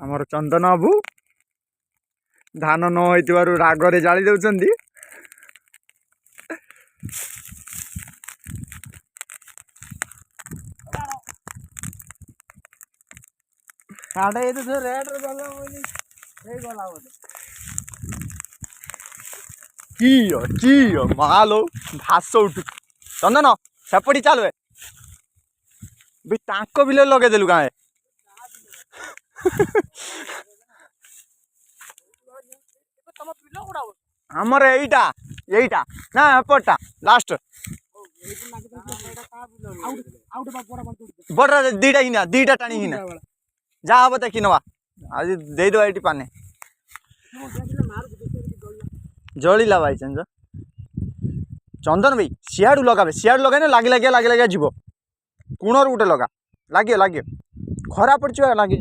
आमर चंदन बाबू धान न होइतिबारु रागरे जाली दउचंदी। साडे ये तो रेड रे गला बोली हे गला बोले कियो मालो भास उठु चंदन सेपटी चालू भी तांको बिले लगे देलु गाए हमर एईटा एईटा ना एपटा लास्ट बड़ा दीटा हिना दीटा टाणी हिना जा हम देखी नवा आज दे दो एटी पाने जलिला भाई चंदन भाई सियाड़ू लगाबे सियाड़ू लगाने लगे जीव कुणर गुटे लगा लगे खरा पड़छ लगे